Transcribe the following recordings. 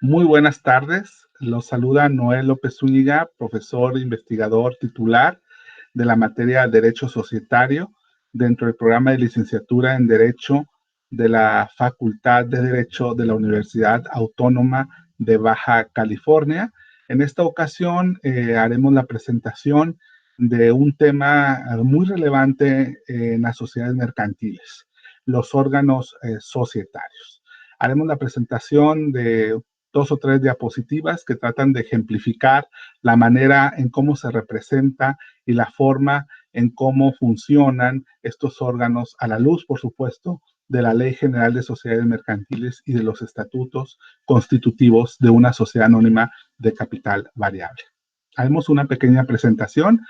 Muy buenas tardes. Los saluda Noel López Zúñiga, profesor e investigador titular de la materia Derecho Societario dentro del programa de licenciatura en Derecho de la Facultad de Derecho de la Universidad Autónoma de Baja California. En esta ocasión haremos la presentación de un tema muy relevante en las sociedades mercantiles, los órganos societarios. Haremos la presentación de dos o tres diapositivas que tratan de ejemplificar la manera en cómo se representa y la forma en cómo funcionan estos órganos a la luz, por supuesto, de la Ley General de Sociedades Mercantiles y de los estatutos constitutivos de una sociedad anónima de capital variable. Haremos una pequeña presentación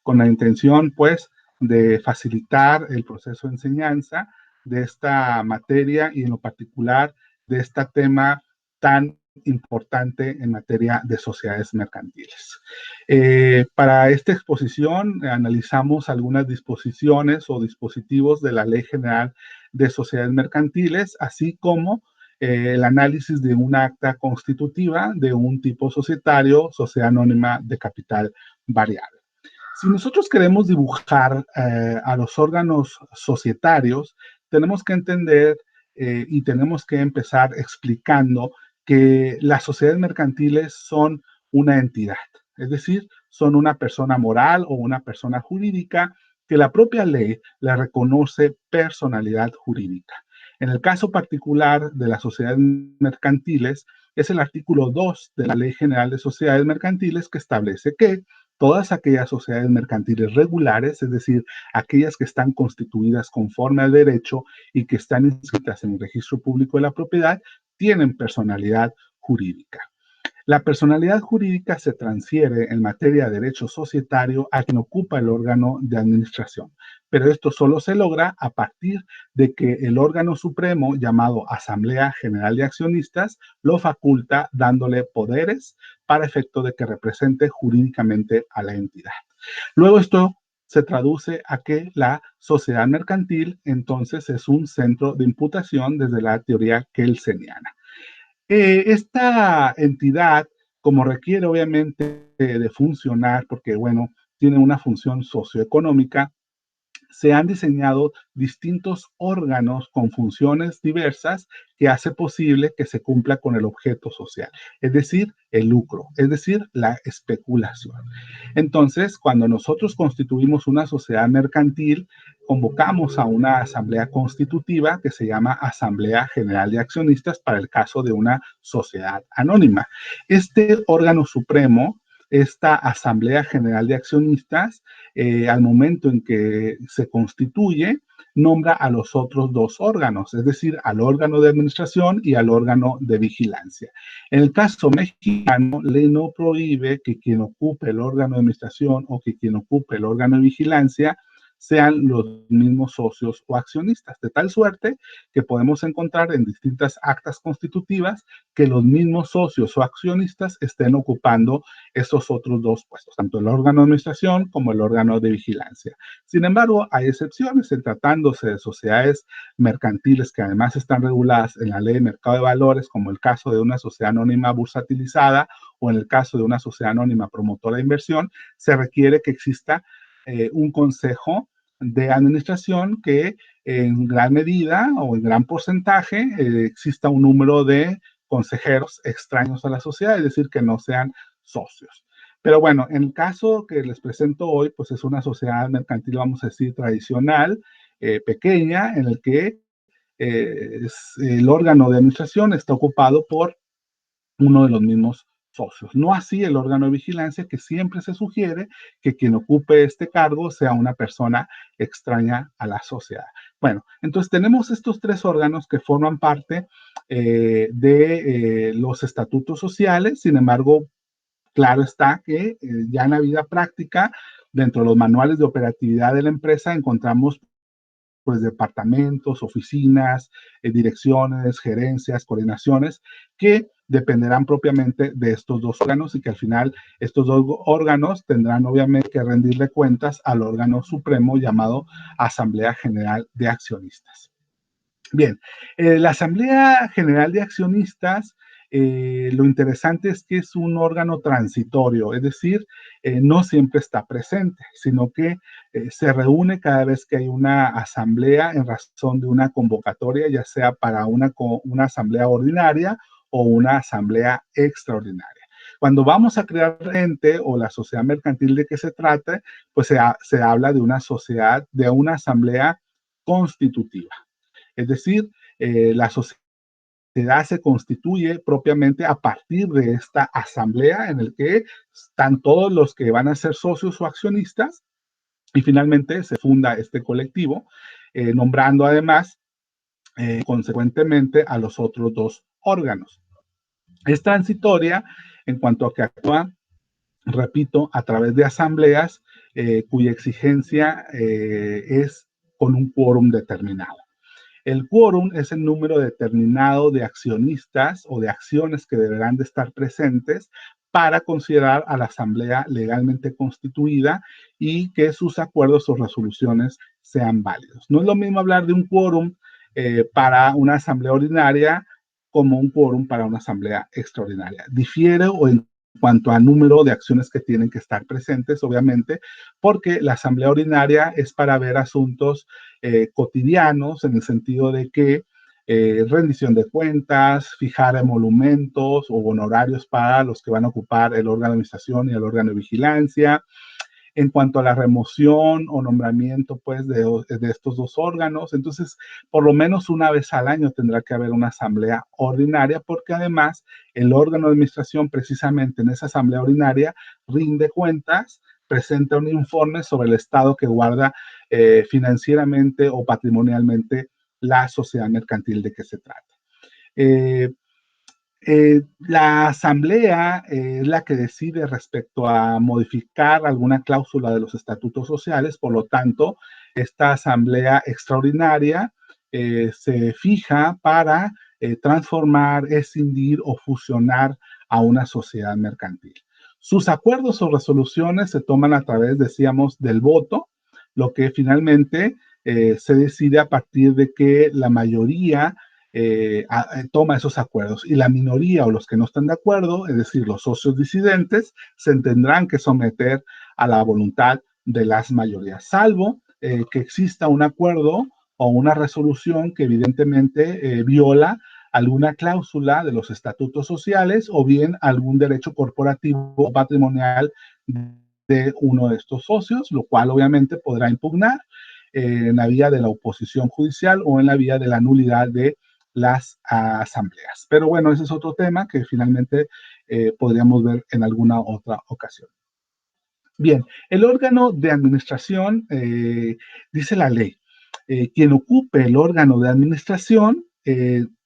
con la intención, pues, de facilitar el proceso de enseñanza de esta materia y en lo particular de este tema tan importante en materia de sociedades mercantiles. Para esta exposición analizamos algunas disposiciones o dispositivos de la Ley General de Sociedades Mercantiles, así como el análisis de una acta constitutiva de un tipo societario, sociedad anónima de capital variable. Si nosotros queremos dibujar a los órganos societarios, tenemos que entender y tenemos que empezar explicando que las sociedades mercantiles son una entidad, es decir, son una persona moral o una persona jurídica que la propia ley le reconoce personalidad jurídica. En el caso particular de las sociedades mercantiles, es el artículo 2 de la Ley General de Sociedades Mercantiles que establece que todas aquellas sociedades mercantiles regulares, es decir, aquellas que están constituidas conforme al derecho y que están inscritas en el registro público de la propiedad, tienen personalidad jurídica. La personalidad jurídica se transfiere en materia de derecho societario a quien ocupa el órgano de administración, pero esto solo se logra a partir de que el órgano supremo, llamado Asamblea General de Accionistas, lo faculta dándole poderes para efecto de que represente jurídicamente a la entidad. Luego esto se traduce a que la sociedad mercantil entonces es un centro de imputación desde la teoría kelseniana. Esta entidad, como requiere obviamente de funcionar, porque bueno, tiene una función socioeconómica, se han diseñado distintos órganos con funciones diversas que hace posible que se cumpla con el objeto social, es decir, el lucro, es decir, la especulación. Entonces, cuando nosotros constituimos una sociedad mercantil, convocamos a una asamblea constitutiva que se llama Asamblea General de Accionistas para el caso de una sociedad anónima. Este órgano supremo, esta Asamblea General de Accionistas, al momento en que se constituye, nombra a los otros dos órganos, es decir, al órgano de administración y al órgano de vigilancia. En el caso mexicano, ley no prohíbe que quien ocupe el órgano de administración o que quien ocupe el órgano de vigilancia sean los mismos socios o accionistas, de tal suerte que podemos encontrar en distintas actas constitutivas que los mismos socios o accionistas estén ocupando esos otros dos puestos, tanto el órgano de administración como el órgano de vigilancia. Sin embargo, hay excepciones en tratándose de sociedades mercantiles que además están reguladas en la ley de mercado de valores, como el caso de una sociedad anónima bursatilizada o en el caso de una sociedad anónima promotora de inversión, se requiere que exista un consejo de administración que en gran medida o en gran porcentaje exista un número de consejeros extraños a la sociedad, es decir, que no sean socios. Pero bueno, en el caso que les presento hoy, pues es una sociedad mercantil, vamos a decir, tradicional, pequeña, en el que el órgano de administración está ocupado por uno de los mismos socios. No así el órgano de vigilancia, que siempre se sugiere que quien ocupe este cargo sea una persona extraña a la sociedad. Bueno, entonces tenemos estos tres órganos que forman parte de los estatutos sociales. Sin embargo, claro está que ya en la vida práctica, dentro de los manuales de operatividad de la empresa, encontramos pues departamentos, oficinas, direcciones, gerencias, coordinaciones, que dependerán propiamente de estos dos órganos y que al final estos dos órganos tendrán obviamente que rendirle cuentas al órgano supremo llamado Asamblea General de Accionistas. Bien, la Asamblea General de Accionistas lo interesante es que es un órgano transitorio, es decir, no siempre está presente, sino que se reúne cada vez que hay una asamblea en razón de una convocatoria, ya sea para una asamblea ordinaria o una asamblea extraordinaria. Cuando vamos a crear ente o la sociedad mercantil de que se trate, pues se habla de una sociedad, de una asamblea constitutiva. Es decir, la sociedad se constituye propiamente a partir de esta asamblea en el que están todos los que van a ser socios o accionistas y finalmente se funda este colectivo, nombrando además consecuentemente a los otros dos órganos. Es transitoria en cuanto a que actúa, repito, a través de asambleas cuya exigencia es con un quórum determinado. El quórum es el número determinado de accionistas o de acciones que deberán de estar presentes para considerar a la asamblea legalmente constituida y que sus acuerdos o resoluciones sean válidos. No es lo mismo hablar de un quórum para una asamblea ordinaria como un quórum para una asamblea extraordinaria. Difiere o en cuanto a número de acciones que tienen que estar presentes, obviamente, porque la asamblea ordinaria es para ver asuntos cotidianos en el sentido de que rendición de cuentas, fijar emolumentos o honorarios para los que van a ocupar el órgano de administración y el órgano de vigilancia. En cuanto a la remoción o nombramiento pues de estos dos órganos, entonces por lo menos una vez al año tendrá que haber una asamblea ordinaria porque además el órgano de administración precisamente en esa asamblea ordinaria rinde cuentas, presenta un informe sobre el estado que guarda financieramente o patrimonialmente la sociedad mercantil de que se trata. La asamblea es la que decide respecto a modificar alguna cláusula de los estatutos sociales, por lo tanto, esta asamblea extraordinaria se fija para transformar, escindir o fusionar a una sociedad mercantil. Sus acuerdos o resoluciones se toman a través, decíamos, del voto, lo que finalmente se decide a partir de que la mayoría toma esos acuerdos y la minoría o los que no están de acuerdo, es decir, los socios disidentes, se tendrán que someter a la voluntad de las mayorías, salvo que exista un acuerdo o una resolución que evidentemente viola alguna cláusula de los estatutos sociales o bien algún derecho corporativo o patrimonial de uno de estos socios, lo cual obviamente podrá impugnar en la vía de la oposición judicial o en la vía de la nulidad de las asambleas. Pero bueno, ese es otro tema que finalmente podríamos ver en alguna otra ocasión. Bien, el órgano de administración, dice la ley, quien ocupe el órgano de administración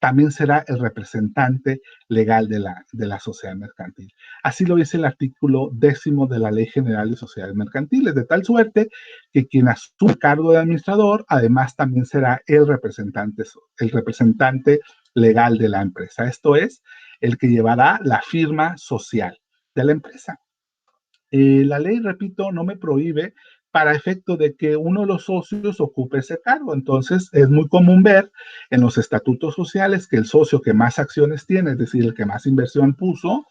también será el representante legal de la sociedad mercantil. Así lo dice el artículo 10 de la Ley General de Sociedades Mercantiles, de tal suerte que quien asume el cargo de administrador, además también será el representante legal de la empresa. Esto es, el que llevará la firma social de la empresa. La ley, repito, no me prohíbe para efecto de que uno de los socios ocupe ese cargo. Entonces, es muy común ver en los estatutos sociales que el socio que más acciones tiene, es decir, el que más inversión puso,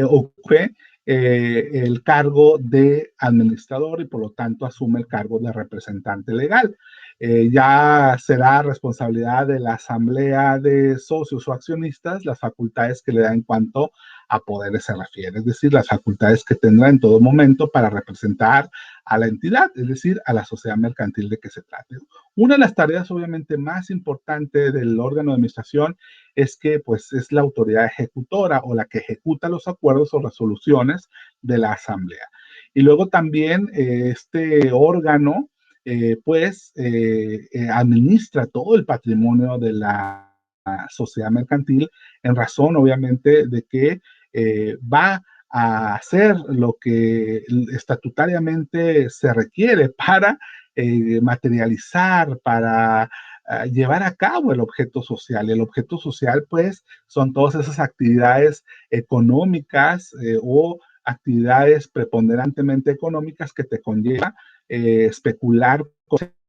ocupe el cargo de administrador y por lo tanto asume el cargo de representante legal. Ya será responsabilidad de la asamblea de socios o accionistas las facultades que le da en cuanto a poderes se refiere, es decir, las facultades que tendrá en todo momento para representar a la entidad, es decir, a la sociedad mercantil de que se trate. Una de las tareas obviamente más importantes del órgano de administración es que pues es la autoridad ejecutora o la que ejecuta los acuerdos o resoluciones de la asamblea. Y luego también este órgano administra todo el patrimonio de la sociedad mercantil en razón obviamente de que va a hacer lo que estatutariamente se requiere para materializar, para llevar a cabo el objeto social. El objeto social, pues, son todas esas actividades económicas o actividades preponderantemente económicas que te conlleva especular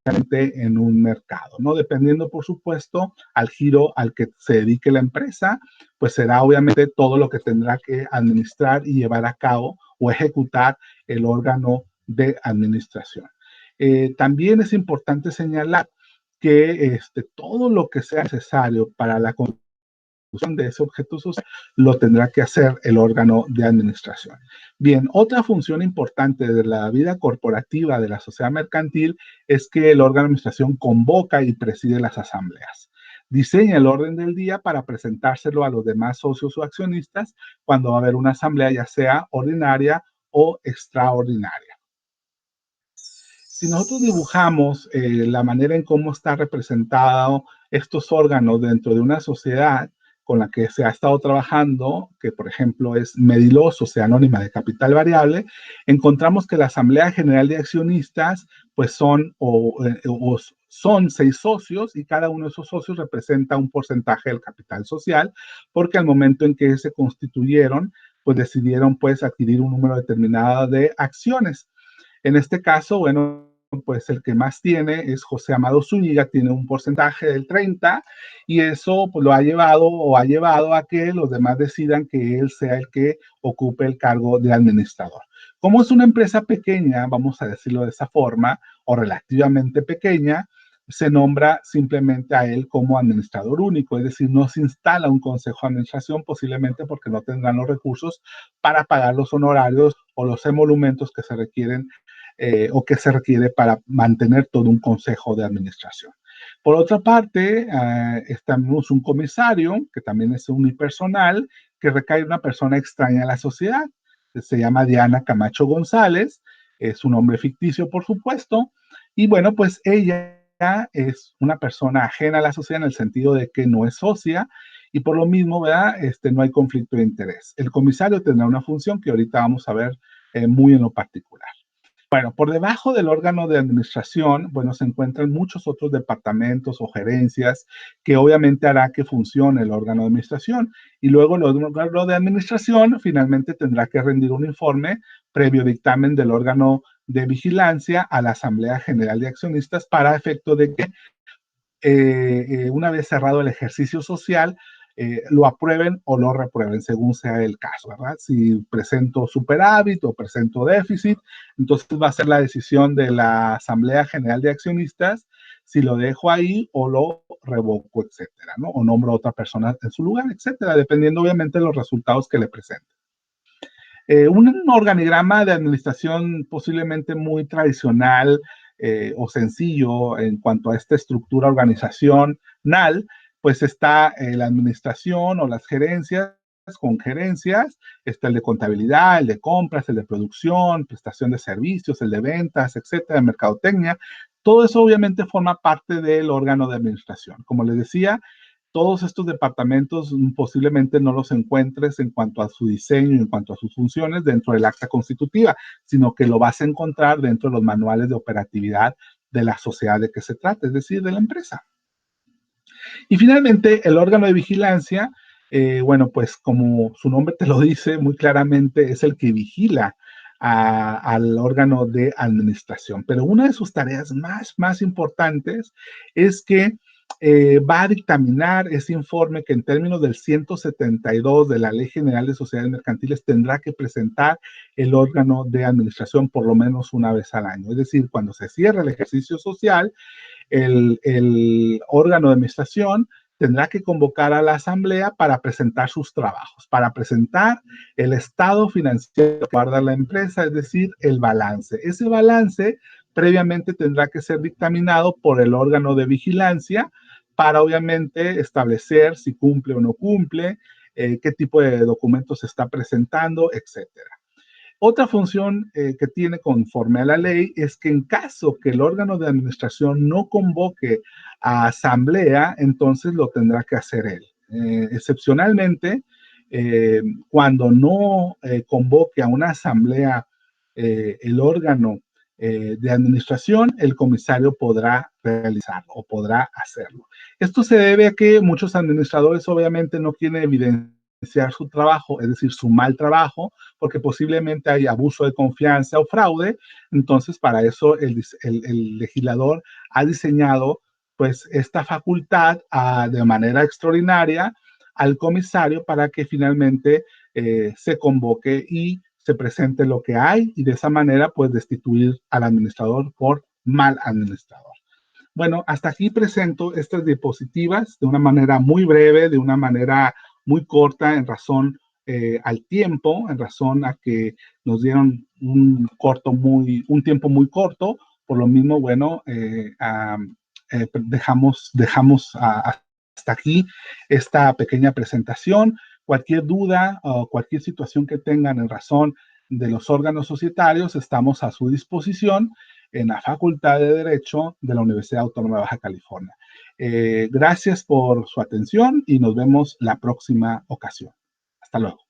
en un mercado, ¿no? Dependiendo, por supuesto, al giro al que se dedique la empresa, pues será obviamente todo lo que tendrá que administrar y llevar a cabo o ejecutar el órgano de administración. También es importante señalar que todo lo que sea necesario para la de ese objeto social lo tendrá que hacer el órgano de administración. Bien, otra función importante de la vida corporativa de la sociedad mercantil es que el órgano de administración convoca y preside las asambleas. Diseña el orden del día para presentárselo a los demás socios o accionistas cuando va a haber una asamblea, ya sea ordinaria o extraordinaria. Si nosotros dibujamos la manera en cómo está representado estos órganos dentro de una sociedad con la que se ha estado trabajando, que por ejemplo es Medilos, Sociedad Anónima de Capital Variable, encontramos que la Asamblea General de Accionistas pues son 6 socios y cada uno de esos socios representa un porcentaje del capital social, porque al momento en que se constituyeron, pues decidieron pues adquirir un número determinado de acciones. En este caso, bueno, pues el que más tiene es José Amado Zúñiga, tiene un porcentaje del 30 y eso pues, lo ha llevado a que los demás decidan que él sea el que ocupe el cargo de administrador. Como es una empresa pequeña, vamos a decirlo de esa forma, o relativamente pequeña, se nombra simplemente a él como administrador único, es decir, no se instala un consejo de administración, posiblemente porque no tendrán los recursos para pagar los honorarios o los emolumentos que se requieren o que se requiere para mantener todo un consejo de administración. Por otra parte, estamos un comisario, que también es unipersonal, que recae en una persona extraña a la sociedad. Se llama Diana Camacho González, es un nombre ficticio, por supuesto, y bueno, pues ella es una persona ajena a la sociedad en el sentido de que no es socia y por lo mismo, ¿verdad? No hay conflicto de interés. El comisario tendrá una función que ahorita vamos a ver muy en lo particular. Bueno, por debajo del órgano de administración, bueno, se encuentran muchos otros departamentos o gerencias que obviamente hará que funcione el órgano de administración. Y luego el órgano de administración finalmente tendrá que rendir un informe previo dictamen del órgano de vigilancia a la Asamblea General de Accionistas para efecto de que una vez cerrado el ejercicio social, lo aprueben o lo reprueben, según sea el caso, ¿verdad? Si presento superávit o presento déficit, entonces va a ser la decisión de la Asamblea General de Accionistas si lo dejo ahí o lo revoco, etcétera, ¿no? O nombro a otra persona en su lugar, etcétera, dependiendo obviamente de los resultados que le presente. Un organigrama de administración posiblemente muy tradicional o sencillo en cuanto a esta estructura organizacional, pues está la administración o las gerencias con gerencias, está el de contabilidad, el de compras, el de producción, prestación de servicios, el de ventas, etcétera, mercadotecnia. Todo eso obviamente forma parte del órgano de administración. Como les decía, todos estos departamentos posiblemente no los encuentres en cuanto a su diseño y en cuanto a sus funciones dentro del acta constitutiva, sino que lo vas a encontrar dentro de los manuales de operatividad de la sociedad de que se trata, es decir, de la empresa. Y finalmente, el órgano de vigilancia, bueno, pues como su nombre te lo dice muy claramente, es el que vigila al órgano de administración. Pero una de sus tareas más importantes es que va a dictaminar ese informe que en términos del 172 de la Ley General de Sociedades Mercantiles tendrá que presentar el órgano de administración por lo menos una vez al año. Es decir, cuando se cierra el ejercicio social, el órgano de administración tendrá que convocar a la asamblea para presentar sus trabajos, para presentar el estado financiero que guarda la empresa, es decir, el balance. Ese balance previamente tendrá que ser dictaminado por el órgano de vigilancia para obviamente establecer si cumple o no cumple, qué tipo de documentos se está presentando, etcétera. Otra función que tiene conforme a la ley es que en caso que el órgano de administración no convoque a asamblea, entonces lo tendrá que hacer él. Excepcionalmente, cuando no convoque a una asamblea el órgano de administración, el comisario podrá realizarlo o podrá hacerlo. Esto se debe a que muchos administradores obviamente no quieren evidenciar su trabajo, es decir, su mal trabajo, porque posiblemente hay abuso de confianza o fraude. Entonces, para eso el legislador ha diseñado pues esta facultad de manera extraordinaria al comisario para que finalmente se convoque y se presente lo que hay y de esa manera pues destituir al administrador por mal administrador. Bueno, hasta aquí presento estas diapositivas de una manera muy breve, de una manera muy corta en razón al tiempo, en razón a que nos dieron un tiempo muy corto. Por lo mismo, bueno, dejamos hasta aquí esta pequeña presentación. Cualquier duda o cualquier situación que tengan en razón de los órganos societarios, estamos a su disposición en la Facultad de Derecho de la Universidad Autónoma de Baja California. Gracias por su atención y nos vemos la próxima ocasión. Hasta luego.